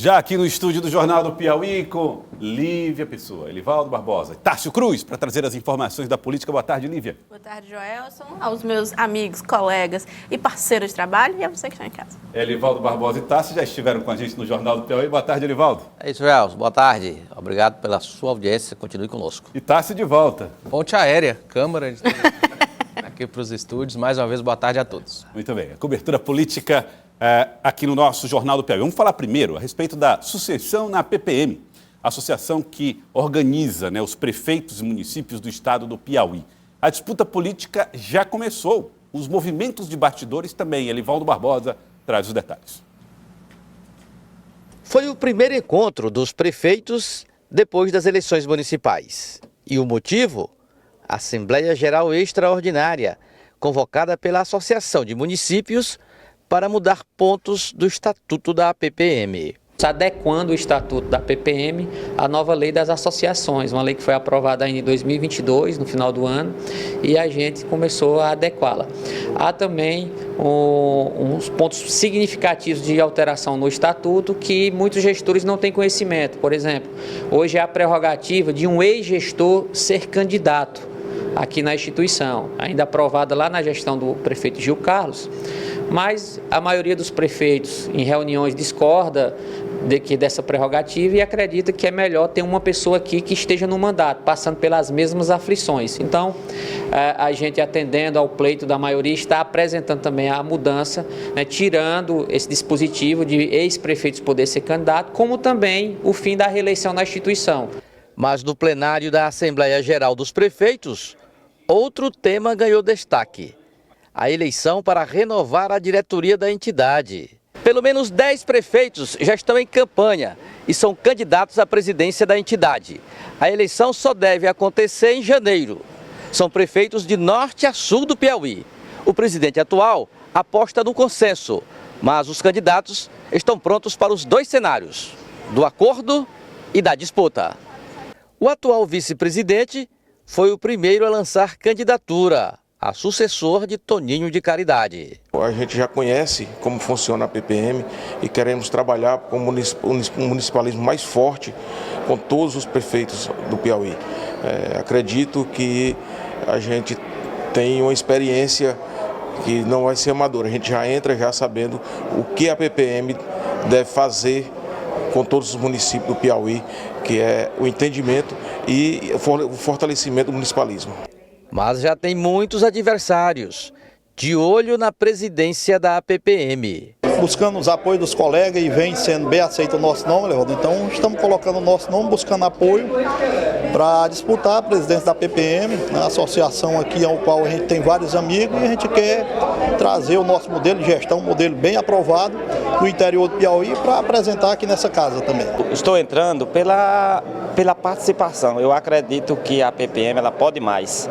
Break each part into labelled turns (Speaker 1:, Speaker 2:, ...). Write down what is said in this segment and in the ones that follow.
Speaker 1: Já aqui no estúdio do Jornal do Piauí com Lívia Pessoa, Elivaldo Barbosa e Tárcio Cruz para trazer as informações da política. Boa tarde, Lívia.
Speaker 2: Boa tarde, Joelson, aos meus amigos, colegas e parceiros de trabalho e a você que está em casa.
Speaker 1: Elivaldo Barbosa e Tárcio já estiveram com a gente no Jornal do Piauí. Boa tarde, Elivaldo.
Speaker 3: É isso, Joelson. Boa tarde. Obrigado pela sua audiência. Continue conosco.
Speaker 1: E Tárcio de volta.
Speaker 4: Ponte aérea, Câmara, aqui para os estúdios. Mais uma vez, boa tarde a todos.
Speaker 1: Muito bem. A cobertura política aqui no nosso Jornal do Piauí. Vamos falar primeiro a respeito da sucessão na PPM, a associação que organiza, os prefeitos e municípios do estado do Piauí. A disputa política já começou. Os movimentos de bastidores também. Elivaldo Barbosa traz os detalhes.
Speaker 5: Foi o primeiro encontro dos prefeitos depois das eleições municipais. E o motivo? Assembleia Geral Extraordinária, convocada pela Associação de Municípios para mudar pontos do Estatuto da PPM.
Speaker 6: Adequando o Estatuto da PPM à nova lei das associações, uma lei que foi aprovada ainda em 2022, no final do ano, e a gente começou a adequá-la. Há também uns pontos significativos de alteração no Estatuto que muitos gestores não têm conhecimento. Por exemplo, hoje é a prerrogativa de um ex-gestor ser candidato aqui na instituição, ainda aprovada lá na gestão do prefeito Gil Carlos, mas a maioria dos prefeitos em reuniões discorda dessa prerrogativa e acredita que é melhor ter uma pessoa aqui que esteja no mandato, passando pelas mesmas aflições. Então, a gente, atendendo ao pleito da maioria, está apresentando também a mudança, tirando esse dispositivo de ex-prefeitos poder ser candidato, como também o fim da reeleição na instituição.
Speaker 5: Mas no plenário da Assembleia Geral dos Prefeitos, outro tema ganhou destaque: a eleição para renovar a diretoria da entidade. Pelo menos 10 prefeitos já estão em campanha e são candidatos à presidência da entidade. A eleição só deve acontecer em janeiro. São prefeitos de norte a sul do Piauí. O presidente atual aposta no consenso, mas os candidatos estão prontos para os dois cenários, do acordo e da disputa. O atual vice-presidente foi o primeiro a lançar candidatura a sucessor de Toninho de Caridade.
Speaker 7: A gente já conhece como funciona a PPM e queremos trabalhar com um municipalismo mais forte com todos os prefeitos do Piauí. Acredito que a gente tem uma experiência que não vai ser amadora. A gente já entra já sabendo o que a PPM deve fazer com todos os municípios do Piauí, que é o entendimento e o fortalecimento do municipalismo.
Speaker 5: Mas já tem muitos adversários, de olho na presidência da PPM.
Speaker 8: Buscando os apoios dos colegas e vem sendo bem aceito o nosso nome, Levaldo. Então estamos colocando o nosso nome, buscando apoio para disputar a presidência da PPM, a associação aqui ao qual a gente tem vários amigos e a gente quer trazer o nosso modelo de gestão, um modelo bem aprovado do interior do Piauí para apresentar aqui nessa casa também.
Speaker 9: Estou entrando pela participação. Eu acredito que a PPM ela pode mais.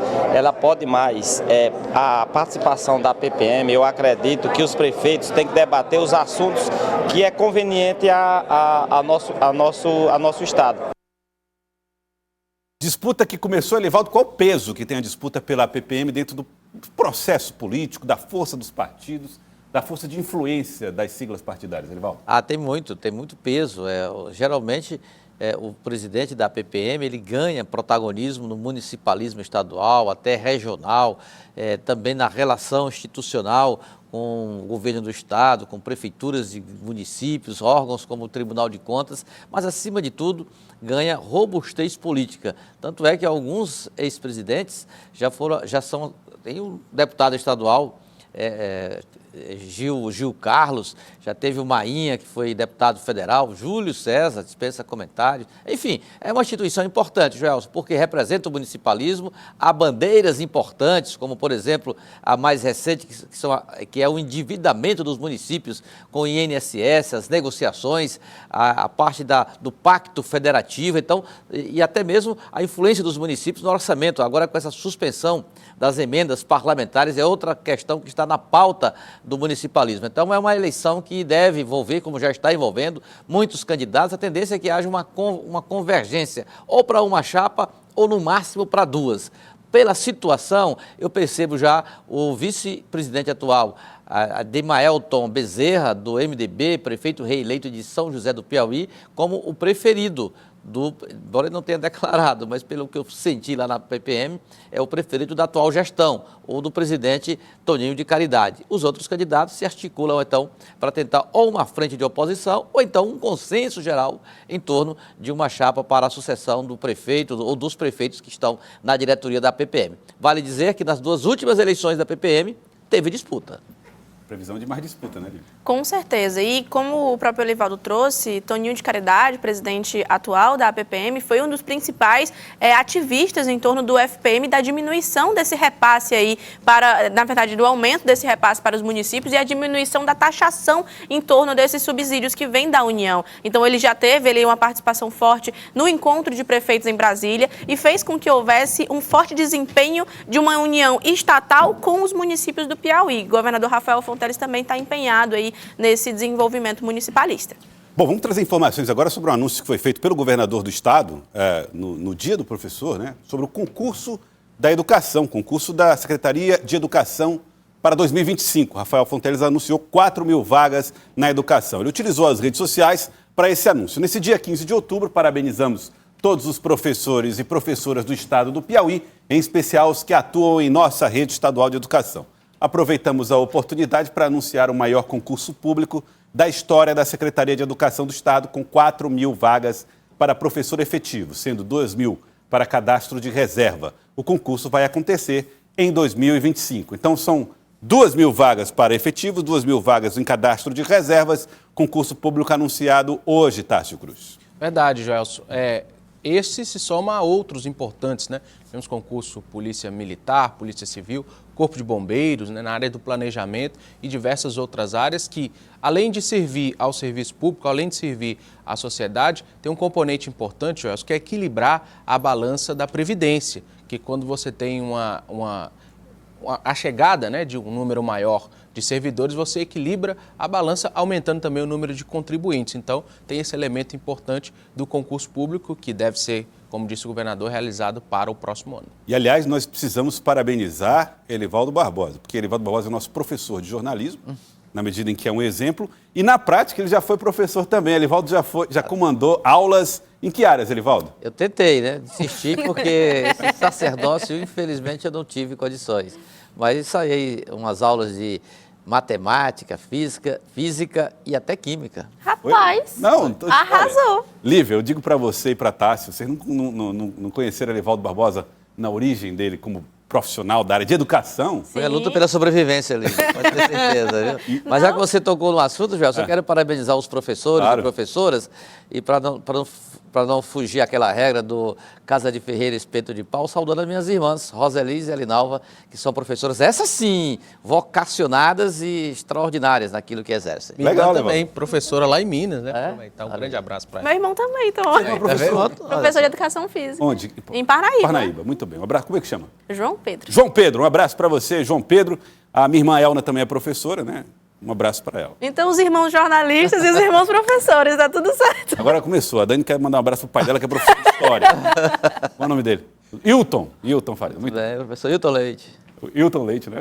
Speaker 9: A participação da PPM, eu acredito que os prefeitos têm que debater os assuntos que é conveniente a nosso estado.
Speaker 1: Disputa que começou, Elivaldo, qual o peso que tem a disputa pela PPM dentro do processo político, da força dos partidos, da força de influência das siglas partidárias, Elivaldo?
Speaker 5: Tem muito peso. Geralmente, o presidente da PPM ele ganha protagonismo no municipalismo estadual, até regional, também na relação institucional com o governo do estado, com prefeituras e municípios, órgãos como o Tribunal de Contas, mas acima de tudo ganha robustez política. Tanto é que alguns ex-presidentes tem um deputado estadual, Gil Carlos, já teve o Mainha, que foi deputado federal, Júlio César, dispensa comentários. Enfim, é uma instituição importante, Joelson, porque representa o municipalismo, há bandeiras importantes, como, por exemplo, a mais recente, que é o endividamento dos municípios com o INSS, as negociações, a parte do pacto federativo, então, e até mesmo a influência dos municípios no orçamento. Agora, com essa suspensão das emendas parlamentares, é outra questão que está na pauta do municipalismo. Então, é uma eleição que deve envolver, como já está envolvendo, muitos candidatos. A tendência é que haja uma convergência, ou para uma chapa, ou no máximo para duas. Pela situação, eu percebo já o vice-presidente atual a Demaelton Bezerra, do MDB, prefeito reeleito de São José do Piauí, como o preferido embora ele não tenha declarado, mas pelo que eu senti lá na PPM, é o preferido da atual gestão, ou do presidente Toninho de Caridade. Os outros candidatos se articulam, então, para tentar ou uma frente de oposição, ou então um consenso geral em torno de uma chapa para a sucessão do prefeito ou dos prefeitos que estão na diretoria da PPM. Vale dizer que nas 2 últimas eleições da PPM, teve disputa.
Speaker 1: Previsão de mais disputa, né, Lívia?
Speaker 2: Com certeza. E como o próprio Elivaldo trouxe, Toninho de Caridade, presidente atual da APPM, foi um dos principais ativistas em torno do FPM, da diminuição desse repasse aí, na verdade, do aumento desse repasse para os municípios e a diminuição da taxação em torno desses subsídios que vêm da União. Então, ele já teve ali uma participação forte no encontro de prefeitos em Brasília e fez com que houvesse um forte desempenho de uma união estatal com os municípios do Piauí. O governador Rafael Fonteles também está empenhado aí nesse desenvolvimento municipalista.
Speaker 1: Bom, vamos trazer informações agora sobre um anúncio que foi feito pelo governador do estado, no Dia do Professor, né, sobre o concurso da educação, concurso da Secretaria de Educação para 2025. Rafael Fonteles anunciou 4.000 vagas na educação. Ele utilizou as redes sociais para esse anúncio. Nesse dia 15 de outubro, parabenizamos todos os professores e professoras do estado do Piauí, em especial os que atuam em nossa rede estadual de educação. Aproveitamos a oportunidade para anunciar o maior concurso público da história da Secretaria de Educação do Estado, com 4.000 vagas para professor efetivo, sendo 2.000 para cadastro de reserva. O concurso vai acontecer em 2025. Então, são 2.000 vagas para efetivos, 2.000 vagas em cadastro de reservas, concurso público anunciado hoje, Tássio Cruz.
Speaker 4: Verdade, Joelson. Esse se soma a outros importantes, né? Temos concurso Polícia Militar, Polícia Civil, Corpo de Bombeiros, né, na área do planejamento e diversas outras áreas que, além de servir ao serviço público, além de servir à sociedade, tem um componente importante, Joelson, que é equilibrar a balança da Previdência, que quando você tem a chegada, né, de um número maior de servidores, você equilibra a balança, aumentando também o número de contribuintes. Então, tem esse elemento importante do concurso público, que deve ser, como disse o governador, realizado para o próximo ano.
Speaker 1: E, aliás, nós precisamos parabenizar Elivaldo Barbosa, porque Elivaldo Barbosa é nosso professor de jornalismo, na medida em que é um exemplo, e na prática ele já foi professor também. Elivaldo já comandou aulas em que áreas, Elivaldo?
Speaker 5: Eu tentei, né? Desisti porque esse sacerdócio, infelizmente, eu não tive condições. Mas isso aí, umas aulas de matemática, física e até química.
Speaker 2: Rapaz, arrasou.
Speaker 1: Lívia, eu digo para você e para Tássio, vocês não conheceram Elivaldo Barbosa na origem dele como profissional da área de educação?
Speaker 5: Foi a luta pela sobrevivência, Lívia, pode ter certeza, viu? Mas já que você tocou no assunto, Joel, eu quero parabenizar os professores e professoras, e para não fugir àquela regra do Casa de Ferreira, Espeto de Pau, saudando as minhas irmãs, Roselise e Alinalva, que são professoras, essas sim, vocacionadas e extraordinárias naquilo que exercem.
Speaker 4: Legal, também, professora lá em Minas, né? Aproveitar, um grande abraço para ela.
Speaker 2: Meu irmão também, então. Professor de Educação Física.
Speaker 1: Onde?
Speaker 2: Em Parnaíba.
Speaker 1: Parnaíba, muito bem. Um abraço, como é que chama?
Speaker 2: João Pedro.
Speaker 1: João Pedro, um abraço para você, João Pedro. A minha irmã Elna também é professora, né? Um abraço para ela.
Speaker 2: Então, os irmãos jornalistas e os irmãos professores, tá tudo certo.
Speaker 1: Agora começou. A Dani quer mandar um abraço pro pai dela, que é professor de história. Qual é o nome dele? Hilton Faria.
Speaker 5: Muito bem, professor Hilton Leite.
Speaker 1: Hilton Leite, né?